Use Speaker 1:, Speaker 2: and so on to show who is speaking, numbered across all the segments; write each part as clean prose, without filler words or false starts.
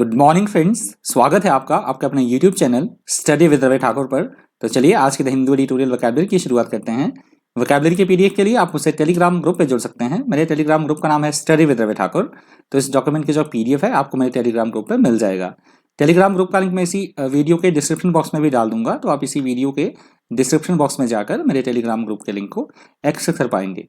Speaker 1: Good morning friends, स्वागत है आपका आपके अपने YouTube channel study with Ravi Thakur पर। तो चलिए आज के द हिंदू एडिटोरियल वोकैबुलरी की शुरुआत करते हैं। वोकैबुलरी के पीडीएफ के लिए आप मुझसे टेलीग्राम ग्रुप पे जुड़ सकते हैं। मेरे टेलीग्राम ग्रुप का नाम है स्टडी विद रवि ठाकुर। तो इस डॉक्यूमेंट की जो पीडीएफ है आपको मेरे टेलीग्राम ग्रुप पर मिल जाएगा। टेलीग्राम ग्रुप का लिंक मैं इसी वीडियो के डिस्क्रिप्शन बॉक्स में भी डाल दूंगा, तो आप इसी वीडियो के डिस्क्रिप्शन बॉक्स में जाकर मेरे टेलीग्राम ग्रुप के लिंक को एक्सेस कर पाएंगे।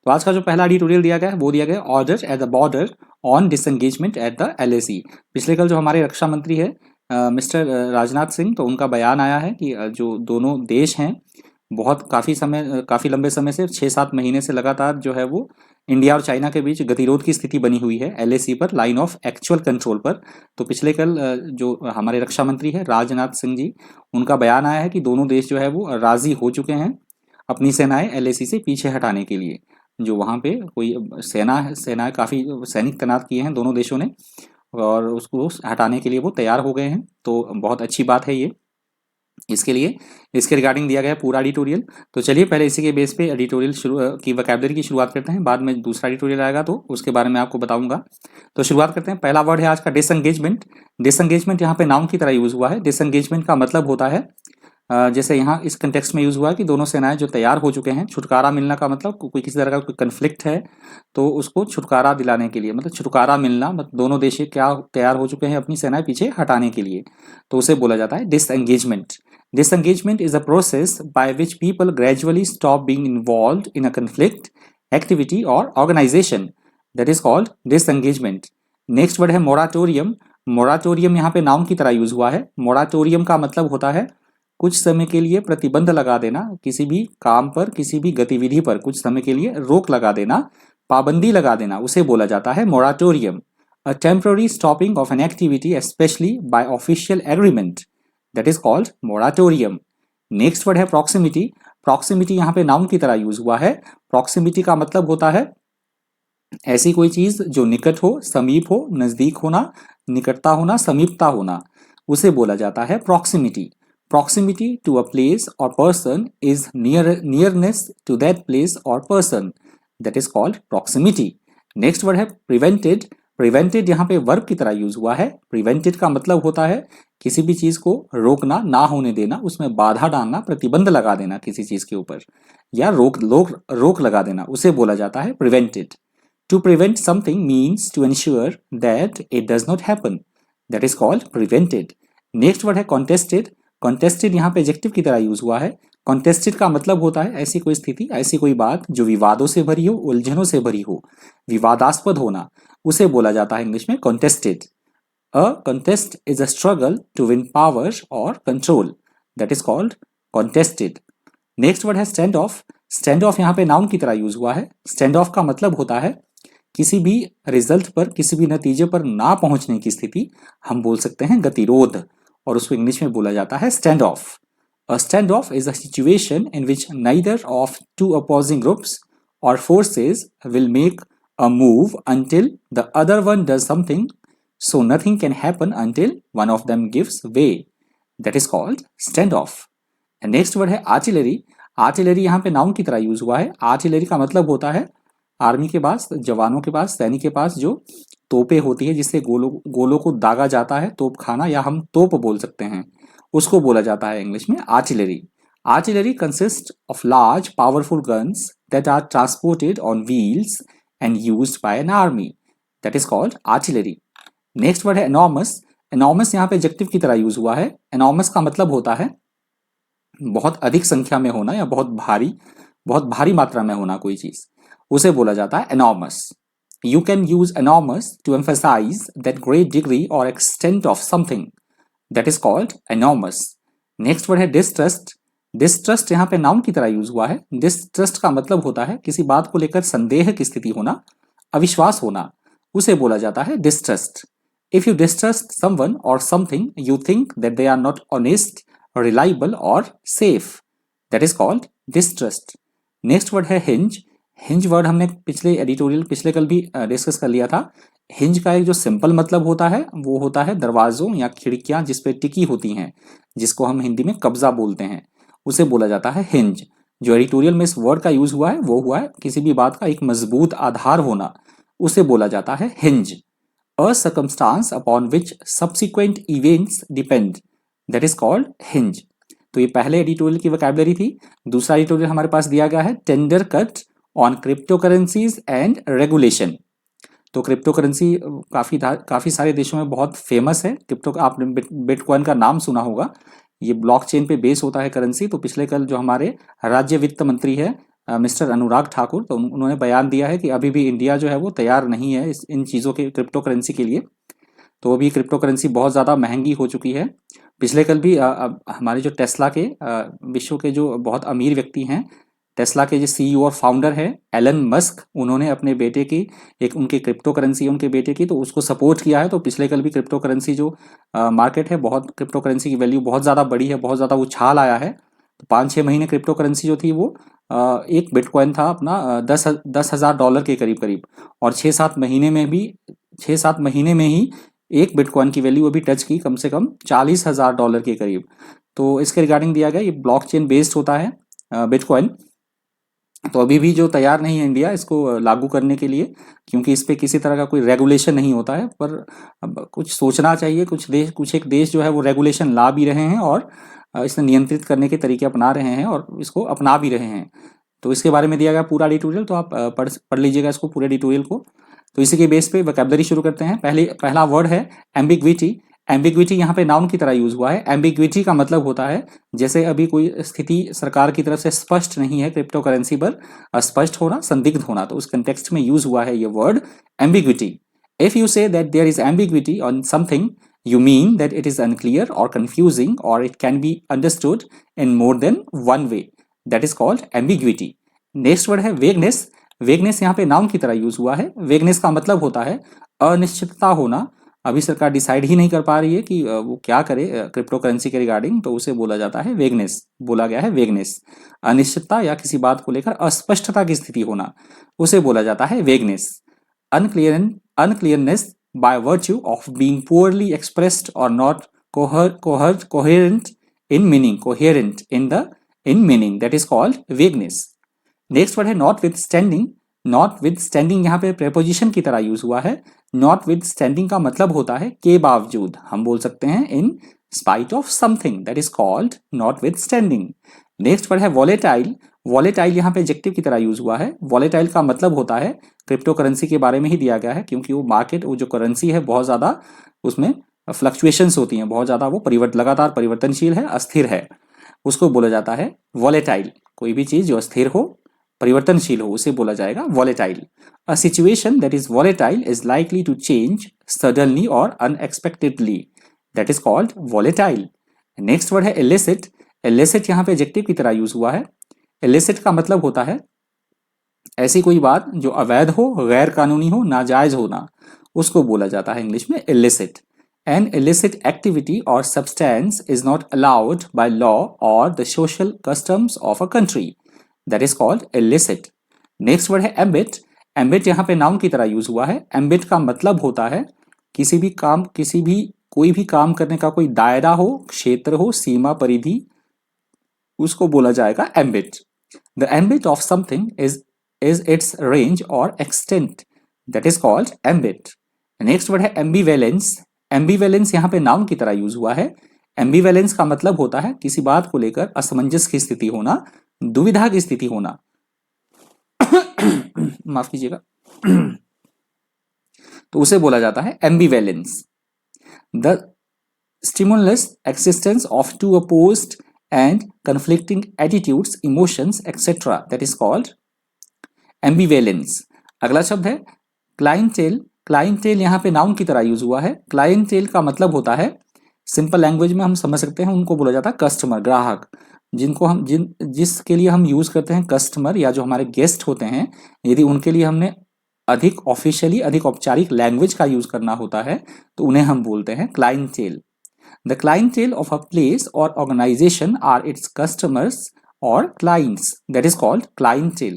Speaker 1: तो आज का जो पहला एडिटोरियल दिया गया है वो दिया गया order at the border on disengagement at the LAC. पिछले कल जो हमारे रक्षा मंत्री है मिस्टर राजनाथ सिंह, तो उनका बयान आया है कि जो दोनों देश हैं बहुत काफ़ी लंबे समय से 6-7 महीने से लगातार जो है वो इंडिया और चाइना के बीच गतिरोध की स्थिति बनी हुई है एलएसी पर, लाइन ऑफ एक्चुअल कंट्रोल पर। तो पिछले कल जो हमारे रक्षा मंत्री है राजनाथ सिंह जी, उनका बयान आया है कि दोनों देश जो है वो राजी हो चुके हैं अपनी सेनाएं एलएसी से पीछे हटाने के लिए। जो वहाँ पे कोई सेना काफ़ी सैनिक तैनात किए हैं दोनों देशों ने, और उसको हटाने के लिए वो तैयार हो गए हैं। तो बहुत अच्छी बात है ये। इसके रिगार्डिंग दिया गया है पूरा एडिटोरियल। तो चलिए पहले इसी के बेस पे एडिटोरियल की वोकैबुलरी की शुरुआत करते हैं, बाद में दूसरा एडिटोरियल आएगा तो उसके बारे में आपको बताऊंगा। तो शुरुआत करते हैं। पहला वर्ड है आज का डिसएंगेजमेंट। डिसएंगेजमेंट यहाँ पे नाउन की तरह यूज हुआ है। डिसएंगेजमेंट का मतलब होता है जैसे यहाँ इस कंटेक्स्ट में यूज हुआ है कि दोनों सेनाएं जो तैयार हो चुके हैं, छुटकारा मिलना का मतलब कोई किसी तरह का कोई कन्फ्लिक्ट है तो उसको छुटकारा दिलाने के लिए, मतलब छुटकारा मिलना, मतलब दोनों देश क्या तैयार हो चुके हैं अपनी सेनाएं पीछे हटाने के लिए, तो उसे बोला जाता है disengagement. Disengagement is a process by which people gradually stop being involved in a conflict, activity or organization. That is called disengagement. Next word है moratorium. Moratorium यहाँ पे नाउन की तरह यूज हुआ है। Moratorium का मतलब होता है कुछ समय के लिए प्रतिबंध लगा देना, किसी भी काम पर, किसी भी गतिविधि पर कुछ समय के लिए रोक लगा देना, पाबंदी लगा देना, उसे बोला जाता है moratorium. A temporary stopping of an activity, especially by official agreement. That is called moratorium. Next word है proximity. proximity यहाँ पे नाउन की तरह यूज हुआ है। proximity का मतलब होता है ऐसी कोई चीज जो निकट हो, समीप हो, नजदीक होना, निकटता होना, समीपता होना, उसे बोला जाता है proximity. Proximity to a place or person is nearness to that place or person. That is called proximity. Next word है prevented. prevented यहाँ पे वर्ब की तरह यूज हुआ है। prevented का मतलब होता है किसी भी चीज को रोकना, ना होने देना, उसमें बाधा डालना, प्रतिबंध लगा देना किसी चीज के ऊपर, या रोक लगा देना, उसे बोला जाता है prevented. To prevent something means to ensure that it does not happen. That is called prevented. Next word है contested. contested यहाँ पे एडजेक्टिव की तरह यूज हुआ है। contested का मतलब होता है ऐसी कोई स्थिति, ऐसी कोई बात जो विवादों से भरी हो, उलझनों से भरी हो, विवादास्पद होना, उसे बोला जाता है इंग्लिश में contested. A contest is a struggle to win power or control. That is called contested. Next word है stand off. stand off यहाँ पे नाउन की तरह यूज हुआ है। stand off का मतलब होता है किसी भी रिजल्ट पर, किसी भी नतीजे पर ना पहुंचने की स्थिति, हम बोल सकते हैं गतिरोध, और उसको इंग्लिश में बोला जाता है stand off. A standoff is a situation in which neither of two opposing groups or forces will make a move until the other one does something, so nothing can happen until one of them gives way. That is called standoff. And next word है artillery. artillery यहाँ पे noun की तरह use हुआ है। artillery का मतलब होता है आर्मी के पास, जवानों के पास, सैनिक के पास जो तोपें होती है जिससे गोलों को दागा जाता है, तोप खाना, या हम तोप बोल सकते हैं, उसको बोला जाता है इंग्लिश में artillery. Artillery consist of large powerful guns that are transported on wheels and used by an army. That is called artillery. Next word है एनॉर्मस. एनॉर्मस यहाँ पे एडजेक्टिव की तरह यूज हुआ है। एनॉर्मस का मतलब होता है बहुत अधिक संख्या में होना, या बहुत भारी मात्रा में होना कोई चीज, उसे बोला जाता है enormous. You can use enormous to emphasize that great degree or extent of something. That is called enormous. Next word है distrust. Distrust यहाँ पे नाउन की तरह यूज हुआ है। Distrust का मतलब होता है किसी बात को लेकर संदेह की स्थिति होना, अविश्वास होना, उसे बोला जाता है distrust. If you distrust someone or something, you think that they are not honest, reliable or safe. That is called distrust. Next word है hinge. हिंज वर्ड हमने पिछले कल भी डिस्कस कर लिया था। हिंज का एक जो सिंपल मतलब होता है वो होता है दरवाजों या खिड़कियां जिस पे टिकी होती हैं, जिसको हम हिंदी में कब्जा बोलते हैं, उसे बोला जाता है हिंज। जो एडिटोरियल में इस वर्ड का यूज हुआ है वो हुआ है किसी भी बात का एक मजबूत आधार होना, उसे बोला जाता है hinge. a circumstance upon which subsequent events depend, that is called hinge। तो ये पहले एडिटोरियल की वोकैबुलरी थी। दूसरा एडिटोरियल हमारे पास दिया गया है tender cut on crypto currencies and regulation. तो क्रिप्टो करेंसी काफ़ी सारे देशों में बहुत फेमस है। क्रिप्टो आपने बिटकॉइन का नाम सुना होगा। ये ब्लॉकचेन पे बेस होता है करेंसी। तो पिछले कल जो हमारे राज्य वित्त मंत्री है मिस्टर अनुराग ठाकुर, तो उन्होंने बयान दिया है कि अभी भी इंडिया जो है वो तैयार नहीं है इन चीज़ों के क्रिप्टो करेंसी के लिए। तो अभी क्रिप्टो करेंसी बहुत ज़्यादा महंगी हो चुकी है। पिछले कल भी हमारे जो टेस्ला के विश्व के जो बहुत अमीर व्यक्ति हैं, टेस्ला के जो सीईओ और फाउंडर है एलन मस्क, उन्होंने अपने बेटे की एक उनकी क्रिप्टो करेंसी है उनके बेटे की, तो उसको सपोर्ट किया है। तो पिछले कल भी क्रिप्टो करेंसी जो मार्केट है, बहुत क्रिप्टो करेंसी की वैल्यू बहुत ज़्यादा बढ़ी है, बहुत ज़्यादा उछाल आया है। तो 5-6 महीने क्रिप्टो करेंसी जो थी वो एक बिटकॉइन था अपना 10,000 डॉलर के करीब करीब, और 6-7 महीने में ही एक बिटकॉइन की वैल्यू अभी टच की कम से कम 40,000 डॉलर के करीब। तो इसके रिगार्डिंग दिया गया, ये ब्लॉकचेन बेस्ड होता है बिटकॉइन। तो अभी भी जो तैयार नहीं है इंडिया इसको लागू करने के लिए, क्योंकि इस पर किसी तरह का कोई रेगुलेशन नहीं होता है। पर अब कुछ सोचना चाहिए, कुछ एक देश जो है वो रेगुलेशन ला भी रहे हैं और इसे नियंत्रित करने के तरीके अपना रहे हैं और इसको अपना भी रहे हैं। तो इसके बारे में दिया गया पूरा एडिटोरियल, तो आप पढ़ लीजिएगा इसको पूरे एडिटोरियल को। तो इसी के बेस पे वोकैबुलरी शुरू करते हैं। पहला वर्ड है एम्बिग्विटी। एम्बिग्विटी यहाँ पे नाउन की तरह यूज हुआ है। एम्बिग्विटी का मतलब होता है जैसे अभी कोई स्थिति सरकार की तरफ से स्पष्ट नहीं है क्रिप्टो करेंसी पर, अस्पष्ट होना, संदिग्ध होना, तो उस कंटेक्स्ट में यूज हुआ है ये word ambiguity. If you say that there is ambiguity on something, you mean that it is unclear or confusing or it can be understood in more than one way, that is called ambiguity। Next word है vagueness. Vagueness यहाँ पे noun की तरह use हुआ है। Vagueness का मतलब होता है अनिश्चितता होना। अभी सरकार डिसाइड ही नहीं कर पा रही है कि वो क्या करे क्रिप्टो करेंसी के रिगार्डिंग, तो उसे बोला जाता है वेगनेस, बोला गया है वेगनेस। अनिश्चितता या किसी बात को लेकर अस्पष्टता की स्थिति होना, उसे बोला जाता है vagueness. अनक्लियरनेस by virtue of being poorly expressed or not coherent in meaning, that is called vagueness। Next word है notwithstanding। notwithstanding यहाँ पे preposition की तरह यूज हुआ है। notwithstanding का मतलब होता है के बावजूद, हम बोल सकते हैं in spite of something, that is called notwithstanding। Next word है volatile। वॉलेटाइल यहाँ पे एडजेक्टिव की तरह यूज हुआ है। वॉलेटाइल का मतलब होता है, क्रिप्टो करेंसी के बारे में ही दिया गया है, क्योंकि वो मार्केट, वो जो करेंसी है बहुत ज़्यादा उसमें फ्लक्चुएशंस होती हैं, बहुत ज़्यादा वो लगातार परिवर्तनशील है, अस्थिर है, उसको बोला जाता है वॉलेटाइल। कोई भी चीज़ जो अस्थिर हो, परिवर्तनशील हो, उसे बोला जाएगा volatile. A situation that is volatile is likely to change suddenly और unexpectedly, that is called volatile. Next word है इलिसिट। इलिसिट यहाँ पे एडजेक्टिव की तरह यूज हुआ है। इलिसिट का मतलब होता है ऐसी कोई बात जो अवैध हो, गैर कानूनी हो, नाजायज होना, उसको बोला जाता है इंग्लिश में इलिसिट। एन इलिसिट एक्टिविटी और substance is not allowed by law और the social customs of a country, that is called illicit. Next word है एम्बिट। एम्बिट यहाँ पे नाउन की तरह यूज हुआ है। एम्बिट का मतलब होता है कोई भी काम करने का कोई दायरा हो, क्षेत्र हो, सीमा, परिधि, उसको बोला जाएगा ambit. The ambit of something is its range or extent, that is called ambit। Next word है ambivalence। ambivalence यहाँ पे नाउन की तरह यूज हुआ है। ambivalence का मतलब होता है किसी बात को लेकर असमंजस की स्थिति होना, दुविधा की स्थिति होना। माफ कीजिएगा। तो उसे बोला जाता है ambivalence। The stimulus existence of two opposed and conflicting attitudes, emotions, etc. that is called ambivalence। अगला शब्द है क्लाइंटेल। क्लाइंटेल यहाँ पे नाउन की तरह यूज हुआ है। क्लाइंटेल का मतलब होता है, सिंपल लैंग्वेज में हम समझ सकते हैं, उनको बोला जाता है कस्टमर, ग्राहक, जिसके लिए हम यूज करते हैं कस्टमर, या जो हमारे गेस्ट होते हैं, यदि उनके लिए हमने अधिक ऑफिशियली, अधिक औपचारिक लैंग्वेज का यूज करना होता है तो उन्हें हम बोलते हैं clientele. The clientele of a place or organization are its customers or clients, that is called clientele।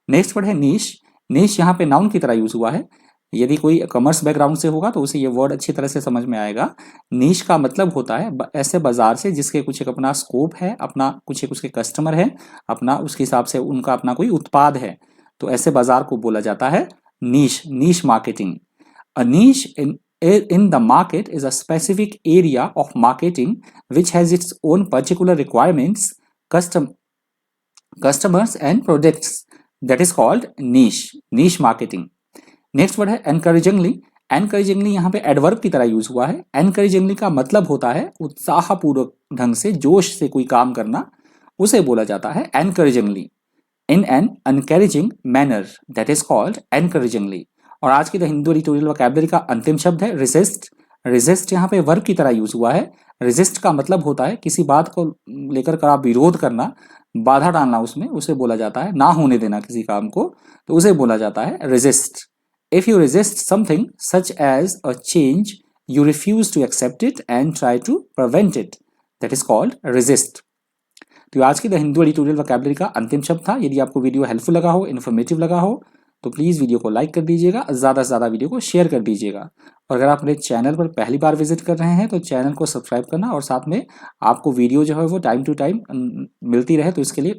Speaker 1: Next word है नीश। नीश यहाँ पे नाउन की तरह यूज हुआ है। यदि कोई कॉमर्स बैकग्राउंड से होगा तो उसे ये वर्ड अच्छी तरह से समझ में आएगा। नीश का मतलब होता है ऐसे बाजार से जिसके कुछ एक अपना स्कोप है, अपना कुछ एक उसके कस्टमर है, अपना उसके हिसाब से उनका अपना कोई उत्पाद है, तो ऐसे बाजार को बोला जाता है नीश, नीश marketing. A niche in the market is a specific area of marketing which has its own particular requirements, customers and products. That is called niche marketing. Next word है encouragingly. encouragingly यहाँ पे एडवर्ब की तरह use हुआ है. encouragingly का मतलब होता है उत्साहपूर्वक ढंग से, जोश से कोई काम करना, उसे बोला जाता है encouragingly. In an encouraging manner, that is called encouragingly. और आज की द हिंदू एडिटोरियल वोकैबुलरी का अंतिम शब्द है resist. resist यहाँ पे वर्ब की तरह यूज हुआ है. resist का मतलब होता है किसी बात को लेकर कर आप विरोध करना, बाधा डालना उसमें, उसे बोला जाता है, ना होने देना किसी काम को, तो उसे बोला जाता है resist. If you resist something such as a change, you refuse to accept it and try to prevent it. That is called resist. तो आज की द हिंदू एडिटोरियल वोकैबुलरी का अंतिम शब्द था. यदि आपको वीडियो हेल्पफुल लगा हो, इन्फॉर्मेटिव लगा हो, तो प्लीज़ वीडियो को लाइक कर दीजिएगा, ज़्यादा से ज़्यादा वीडियो को शेयर कर दीजिएगा. और अगर आप मेरे चैनल पर पहली बार विजिट कर रहे हैं तो चैनल को सब्सक्राइब करना और साथ में आपको वीडियो जो है वो टाइम टू टाइम मिलती रहे, तो इसके लिए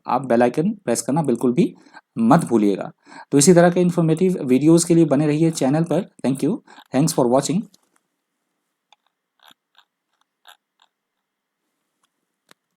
Speaker 1: आप बेल आइकन प्रेस करना बिल्कुल भी मत भूलिएगा. तो इसी तरह के इन्फॉर्मेटिव वीडियोज़ के लिए बने रहिए चैनल पर. Thank you. Thanks for watching.